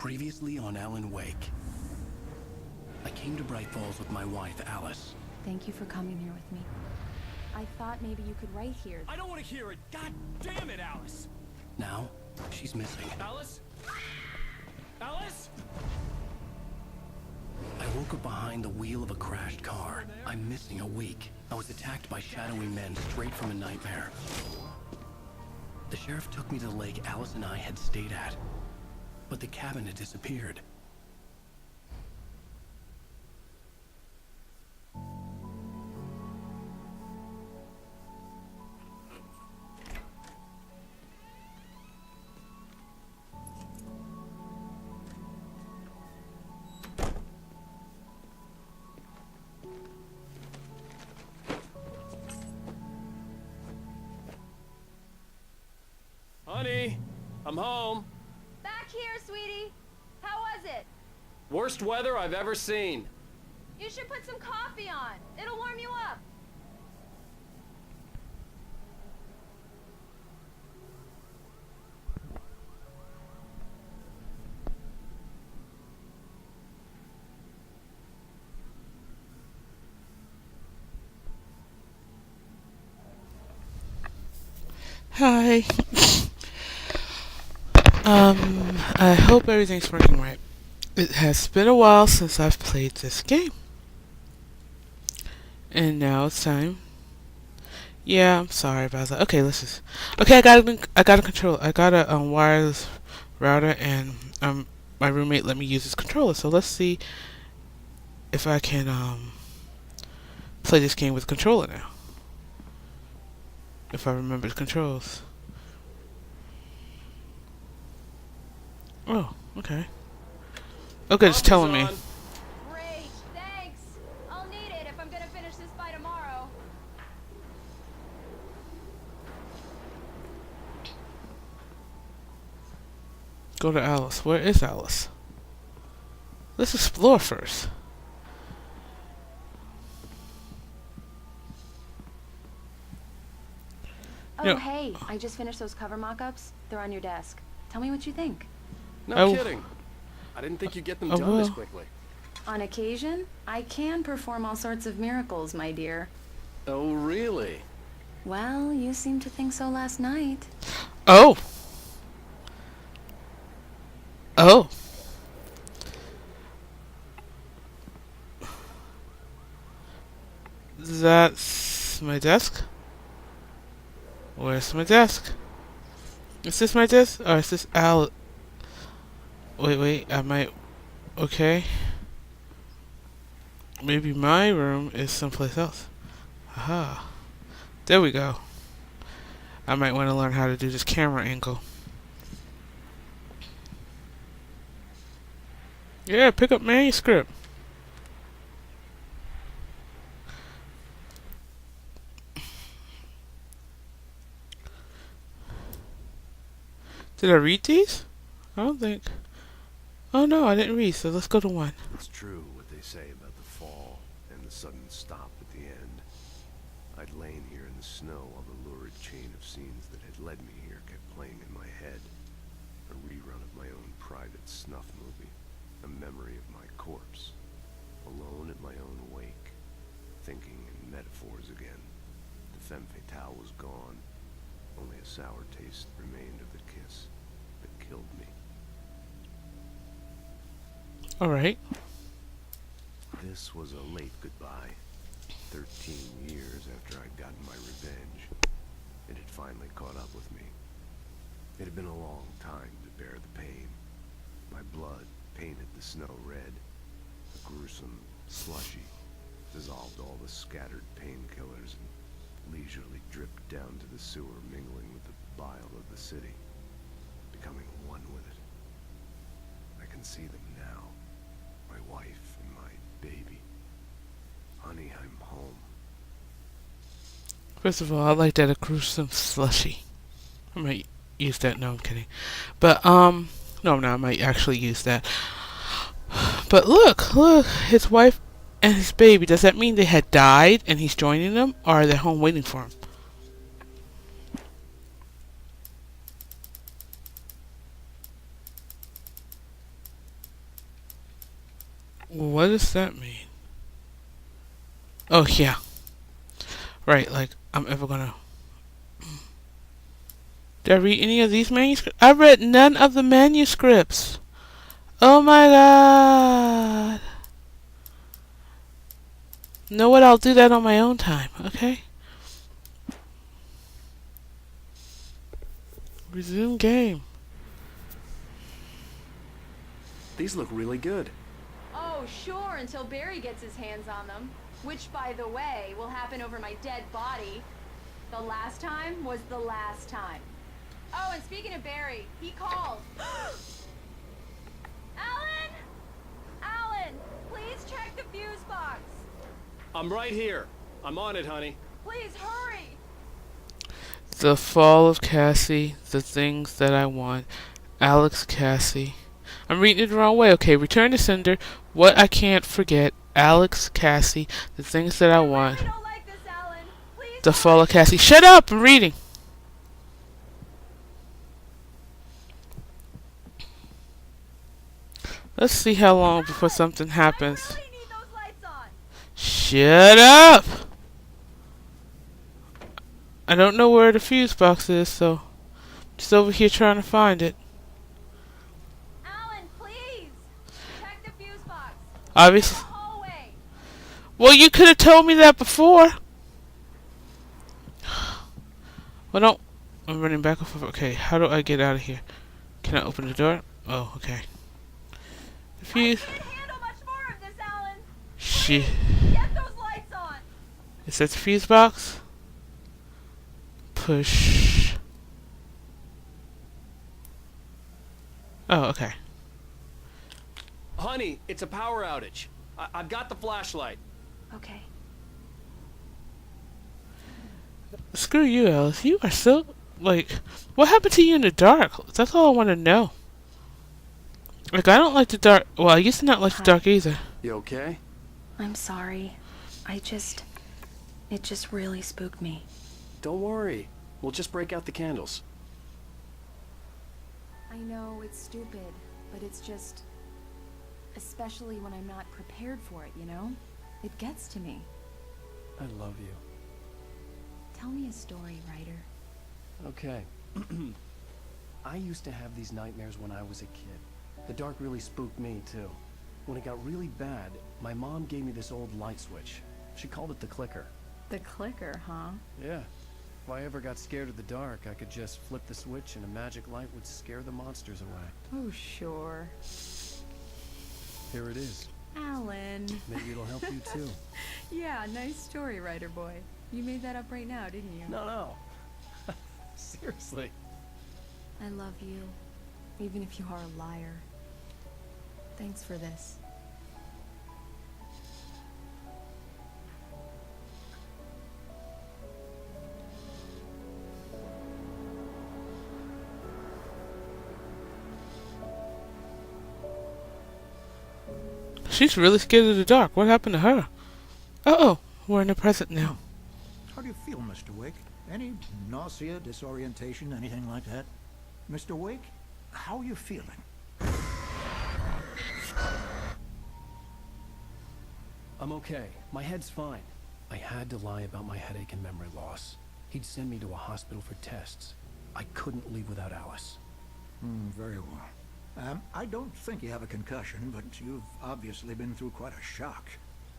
Previously on Alan Wake. I came to Bright Falls with my wife, Alice. Thank you for coming here with me. I thought maybe you could write here. I don't want to hear it! God damn it, Alice! Now, she's missing. Alice? Alice? I woke up behind the wheel of a crashed car. I'm missing a week. I was attacked by shadowy men straight from a nightmare. The sheriff took me to the lake Alice and I had stayed at. But the cabin had disappeared. Honey, I'm home. Back here, sweetie. How was it? Worst weather I've ever seen. You should put some coffee on. It'll warm you up. Hi. I hope everything's working right. It has been a while since I've played this game. And now it's time. Yeah, I'm sorry about that. Okay, let's just. Okay, I got a control. I got a wireless router, and my roommate let me use his controller. So let's see if I can play this game with a controller now. If I remember the controls. Oh, okay. Okay, it's telling me. Great, thanks. I'll need it if I'm gonna finish this by tomorrow. Go to Alice. Where is Alice? Let's explore first. Oh, Yeah. hey, I just finished those cover mock-ups. They're on your desk. Tell me what you think. No Oh. kidding. I didn't think you'd get them Oh, done this well. quickly. On occasion, I can perform all sorts of miracles, my dear. Oh, really? Well, you seemed to think so last night. Oh. Oh. That's my desk? Where's my desk? Is this my desk? Or is this Al? Wait, I might. Okay. Maybe my room is someplace else. Aha. There we go. I might want to learn how to do this camera angle. Yeah, pick up manuscript. Did I read these? I don't think. Oh no, I didn't read, so let's go to one. It's true what they say about the fall and the sudden stop at the end. I'd lain here in the snow while the lurid chain of scenes that had led me here kept playing in my head. A rerun of my own private snuff movie. A memory of my corpse. Alone at my own wake. Thinking in metaphors again. The femme fatale was gone. Only a sour taste remained of the kiss that killed me. Alright. This was a late goodbye. 13 years after I'd gotten my revenge. It had finally caught up with me. It had been a long time to bear the pain. My blood painted the snow red. A gruesome slushy dissolved all the scattered painkillers and leisurely dripped down to the sewer, mingling with the bile of the city, becoming one with it. I can see them now. My wife and my baby. Honey, I'm home. First of all, I like that a gruesome slushy. I might use that. No, I'm kidding. But, no, I'm not. I might actually use that. But look, his wife and his baby. Does that mean they had died and he's joining them? Or are they home waiting for him? What does that mean? Oh, yeah. Right, like, I'm ever gonna... Did I read any of these manuscripts? I read none of the manuscripts. Oh my god. Know what? I'll do that on my own time, okay? Resume game. These look really good. Oh, sure, until Barry gets his hands on them. Which, by the way, will happen over my dead body. The last time was the last time. Oh, and speaking of Barry, he called. Alan! Alan, please check the fuse box. I'm right here. I'm on it, honey. Please hurry. The Fall of Cassie. The Things That I Want. Alex Cassie. I'm reading it the wrong way. Okay, Return to Sender. What I Can't Forget. Alex Cassie. The Things That I Want. I don't like this, Alan. Please The Fall of Cassie. Shut up! I'm reading. Let's see how long before something happens. I really need those lights on. Shut up! I don't know where the fuse box is, so I'm just over here trying to find it. Alan, please. Check the fuse box. Obviously. The hallway. Well, you could have told me that before. Well, don't. I'm running back and forth. Okay, how do I get out of here? Can I open the door? Oh, okay. The I fuse. can't handle much more of this, Alan. Shit. Get those lights on. Is that the fuse box? Push. Oh, okay. Honey, it's a power outage. I've got the flashlight. Okay. Screw you, Alice. You are so, like, what happened to you in the dark? That's all I want to know. Like, I don't like the dark. Well, I used to not like the dark either. You okay? I'm sorry. It just really spooked me. Don't worry. We'll just break out the candles. I know it's stupid, but it's just... Especially when I'm not prepared for it, you know? It gets to me. I love you. Tell me a story, writer. Okay. I used to have these nightmares when I was a kid. The dark really spooked me, too. When it got really bad, my mom gave me this old light switch. She called it the clicker. The clicker, huh? Yeah. If I ever got scared of the dark, I could just flip the switch and a magic light would scare the monsters away. Oh, sure. Here it is. Alan. Maybe it'll help you, too. Yeah, nice story, writer boy. You made that up right now, didn't you? No. Seriously. I love you, even if you are a liar. Thanks for this. She's really scared of the dark. What happened to her? Uh-oh. We're in the present now. How do you feel, Mr. Wake? Any nausea, disorientation, anything like that? Mr. Wake, how are you feeling? I'm okay. My head's fine. I had to lie about my headache and memory loss. He'd send me to a hospital for tests. I couldn't leave without Alice. Very well. I don't think you have a concussion, but you've obviously been through quite a shock.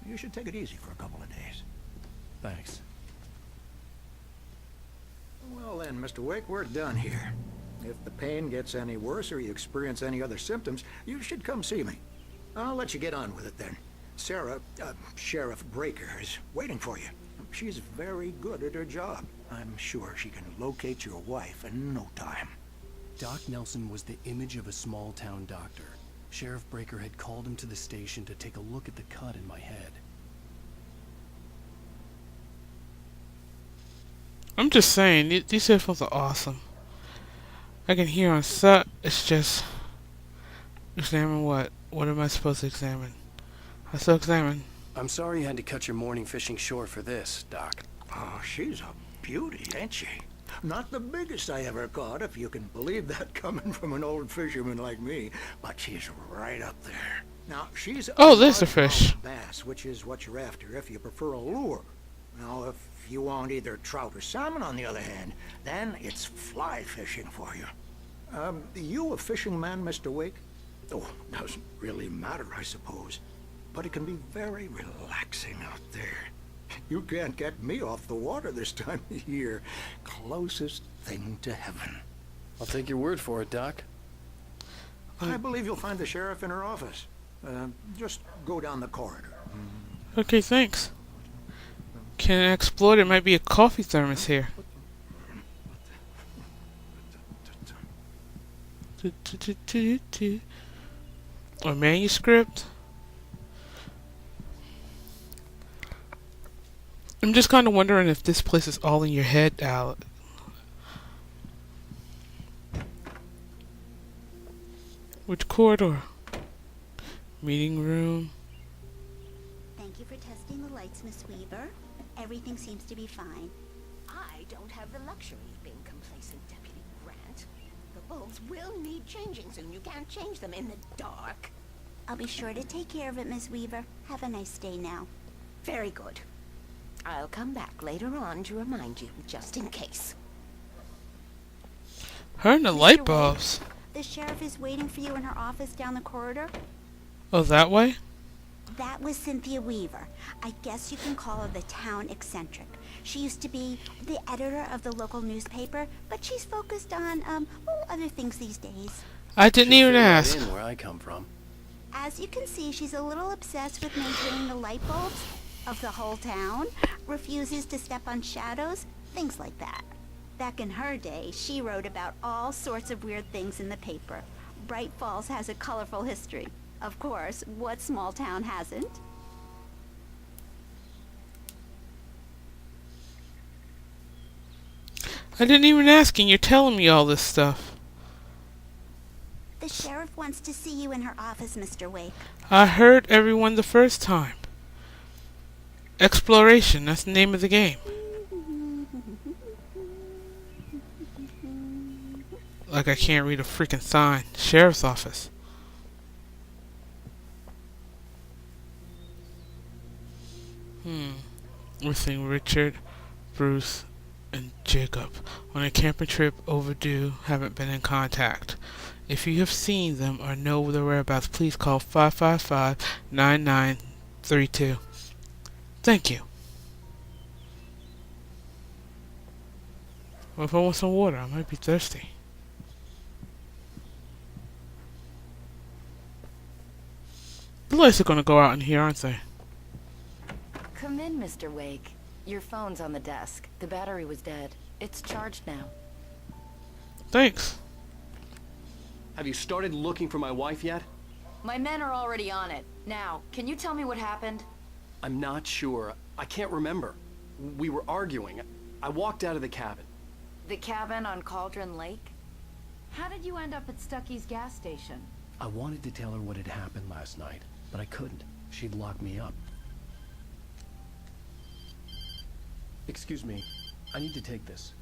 You should take it easy for a couple of days. Thanks. Well then, Mr. Wake, we're done here. If the pain gets any worse or you experience any other symptoms, you should come see me. I'll let you get on with it then. Sarah, Sheriff Breaker, is waiting for you. She's very good at her job. I'm sure she can locate your wife in no time. Doc Nelson was the image of a small-town doctor. Sheriff Breaker had called him to the station to take a look at the cut in my head. I'm just saying, these headphones are awesome. I can hear on set. It's just... Examine what? What am I supposed to examine? I still examine. I'm sorry you had to cut your morning fishing short for this, Doc. Oh, she's a beauty, ain't she? Not the biggest I ever caught, if you can believe that coming from an old fisherman like me, but she's right up there. Now, she's Oh, a there's the largemouth fish. bass, which is what you're after if you prefer a lure. Now, if you want either trout or salmon, on the other hand, then it's fly fishing for you. You a fishing man, Mr. Wake? Oh, doesn't really matter, I suppose. But it can be very relaxing out there. You can't get me off the water this time of year. Closest thing to heaven. I'll take your word for it, Doc. I believe you'll find the sheriff in her office. Just go down the corridor. Okay, thanks. Can I explore? There might be a coffee thermos here. Or manuscript. I'm just kind of wondering if this place is all in your head, Al. Which corridor? Meeting room. Thank you for testing the lights, Miss Weaver. Everything seems to be fine. I don't have the luxury of being complacent, Deputy Grant. The bulbs will need changing soon. You can't change them in the dark. I'll be sure to take care of it, Miss Weaver. Have a nice day now. Very good. I'll come back later on to remind you, just in case. Her and the Mr. light Wade, bulbs. The sheriff is waiting for you in her office down the corridor. Oh, that way? That was Cynthia Weaver. I guess you can call her the town eccentric. She used to be the editor of the local newspaper, but she's focused on, other things these days. I didn't Should even fit right ask. in where I come from. As you can see, she's a little obsessed with maintaining the light bulbs of the whole town, refuses to step on shadows, things like that. Back in her day, she wrote about all sorts of weird things in the paper. Bright Falls has a colorful history. Of course, what small town hasn't? I didn't even ask, and you're telling me all this stuff. The sheriff wants to see you in her office, Mr. Wake. I heard everyone the first time. Exploration, that's the name of the game. Like I can't read a freaking sign. Sheriff's office. We're seeing Richard, Bruce, and Jacob on a camping trip overdue, haven't been in contact. If you have seen them or know their whereabouts, please call 555-9932. Thank you. Well, if I want some water, I might be thirsty. The lights are gonna go out in here, aren't they? Come in, Mr. Wake. Your phone's on the desk. The battery was dead. It's charged now. Thanks. Have you started looking for my wife yet? My men are already on it. Now, can you tell me what happened? I'm not sure. I can't remember. We were arguing. I walked out of the cabin. The cabin on Cauldron Lake? How did you end up at Stucky's gas station? I wanted to tell her what had happened last night, but I couldn't. She'd lock me up. Excuse me. I need to take this.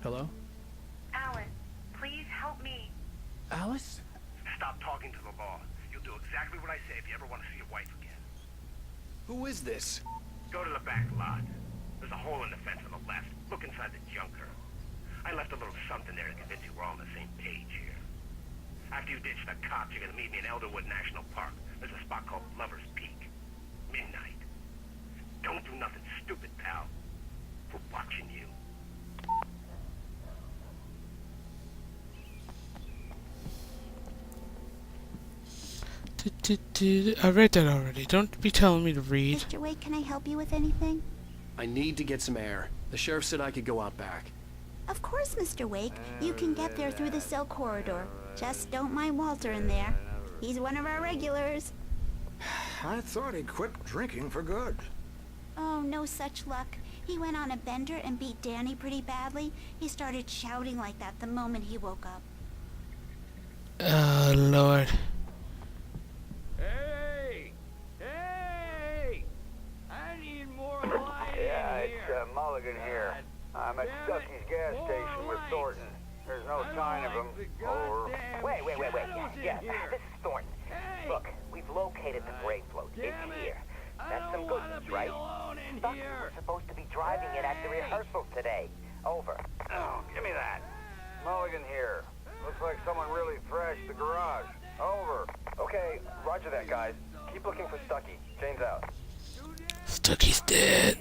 Hello? Alan, please help me. Alice? Stop talking to the law. You'll do exactly what I say if you ever want to see your wife again. Who is this? Go to the back lot. There's a hole in the fence on the left. Look inside the junker. I left a little something there to convince you we're all on the same page here. After you ditch the cops, you're gonna meet me in Elderwood National Park. There's a spot called Lover's Peak. Midnight. Don't do nothing stupid, pal. We're watching you. I read that already. Don't be telling me to read. Mr. Wake, can I help you with anything? I need to get some air. The sheriff said I could go out back. Of course, Mr. Wake. You can get there through the cell corridor. Just don't mind Walter in there. He's one of our regulars. I thought he quit drinking for good. Oh, no such luck. He went on a bender and beat Danny pretty badly. He started shouting like that the moment he woke up. Oh, Lord. Hey! Hey! I need more light Yeah, in here. it's Mulligan here. I'm at Stucky's gas more station with lights. Thornton. There's no sign of him. Or... Wait. Yeah, this is Thornton. Hey! Look, we've located the grave float. It's here. That's some good news, right? Thought we were supposed to be driving it at the rehearsal today. Over. Oh, give me that. Mulligan here. Looks like someone really thrashed the garage. Over. Okay, roger that, guys. Keep looking for Stucky. Jane's out. Stucky's dead.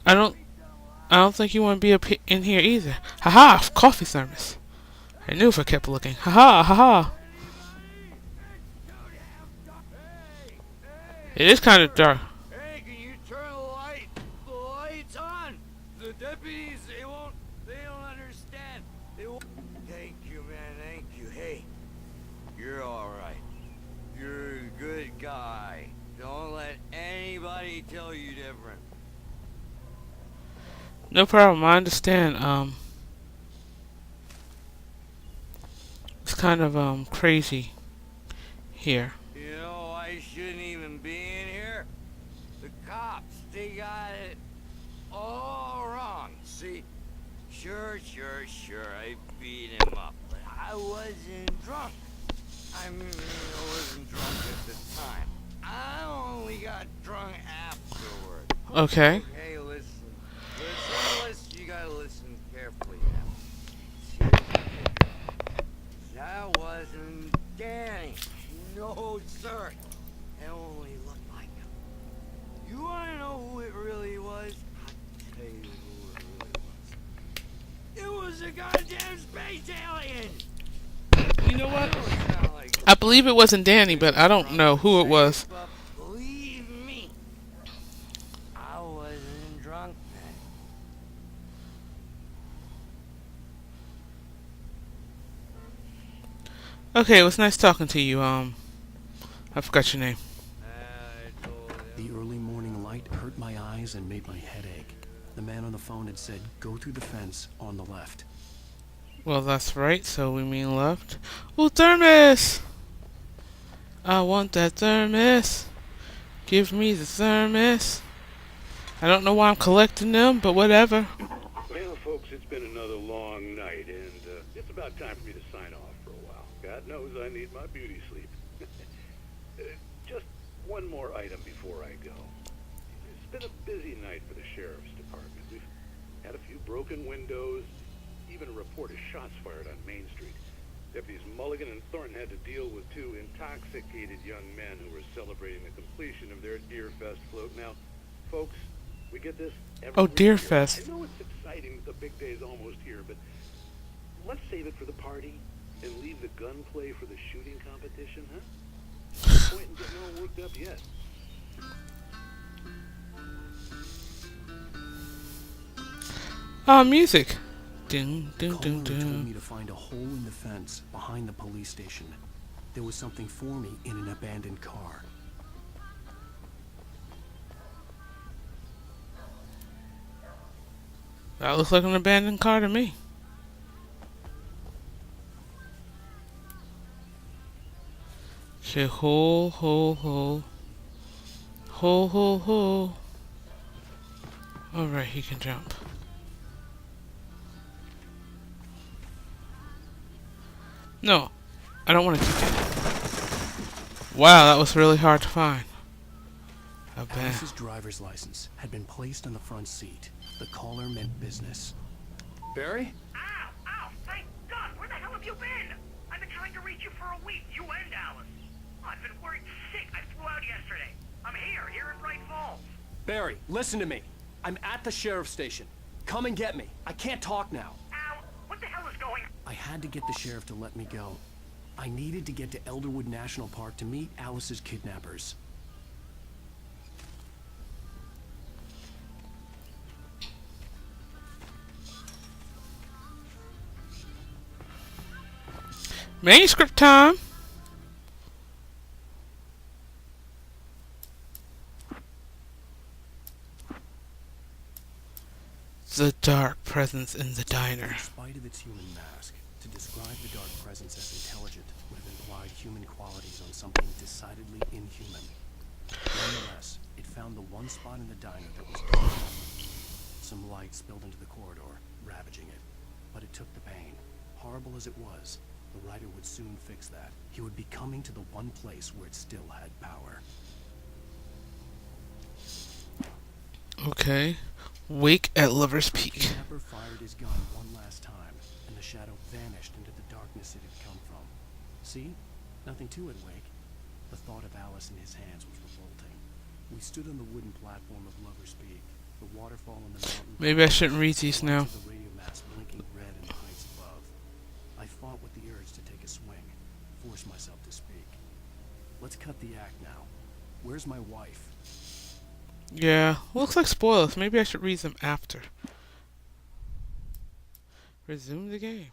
I don't think you want to be up in here either. Haha, coffee thermos. I knew if I kept looking. Haha. It is kind of dark. Hey, can you turn the lights on? The deputies, they don't understand. They won't. Thank you, man, thank you. Hey, you're alright. You're a good guy. Don't let anybody tell you different. No problem, I understand. It's kind of crazy here. You know, I shouldn't even be in here. The cops, they got it all wrong. See, sure, I beat him up, but I wasn't drunk. I mean, I wasn't drunk at the time. I only got drunk afterward. Okay. Okay, listen, you gotta listen carefully now. That wasn't Danny. No, sir. It only looked like him. You wanna know who it really was? I'll tell you who it really was. It was a goddamn space alien! You know what? I believe it wasn't Danny, but I don't know who it was. But believe me, I wasn't drunk then. Okay, it was nice talking to you. I forgot your name. The early morning light hurt my eyes and made my head ache. The man on the phone had said, go through the fence on the left. Well, that's right, so we mean left. Ooh, thermos! I want that thermos. Give me the thermos. I don't know why I'm collecting them, but whatever. Well, folks, it's been another long night, and it's about time for me to sign off for a while. God knows I need my beauty sleep. Just one more item before I go. It's been a busy night for the sheriff's department. We've had a few broken windows, even a report of shots fired on Main Street. Deputies Mulligan and Thornton had to deal with two intoxicated young men who were celebrating the completion of their Deerfest float. Now, folks, we get this every Oh, year. Deerfest. I know it's exciting that the big day's almost here, but let's save it for the party and leave the gunplay for the shooting competition, huh? No point in getting all worked up yet. Music. Ding, ding, ding, Caller told me ding. to find a hole in the fence behind the police station. There was something for me in an abandoned car. That looks like an abandoned car to me. Okay, hole. Hole. Alright, he can jump. No, I don't want to kick it. Wow, that was really hard to find. Alice's driver's license had been placed on the front seat. The caller meant business. Barry? Ow! Thank God! Where the hell have you been? I've been trying to reach you for a week, you and Alice. I've been worried sick. I flew out yesterday. I'm here in Bright Falls. Barry, listen to me. I'm at the sheriff's station. Come and get me. I can't talk now. Ow! What the hell is going on? I had to get the sheriff to let me go. I needed to get to Elderwood National Park to meet Alice's kidnappers. Manuscript time. The dark presence in the diner. In spite of its human mask, to describe the dark presence as intelligent would have implied human qualities on something decidedly inhuman. Nonetheless, it found the one spot in the diner that was dark. Some light spilled into the corridor, ravaging it. But it took the pain. Horrible as it was, the writer would soon fix that. He would be coming to the one place where it still had power. Okay. Wake at Lover's The Peak. kidnapper fired his gun one last time, and the shadow vanished into the darkness it had come from. See? Nothing to it, Wake. The thought of Alice in his hands was revolting. We stood on the wooden platform of Lover's Peak, the waterfall on the mountain. Maybe I shouldn't read these now. The radio mast blinking red in the heights above. I fought with the urge to take a swing, force myself to speak. Let's cut the act now. Where's my wife? Yeah, looks like spoilers. Maybe I should read them after. Resume the game.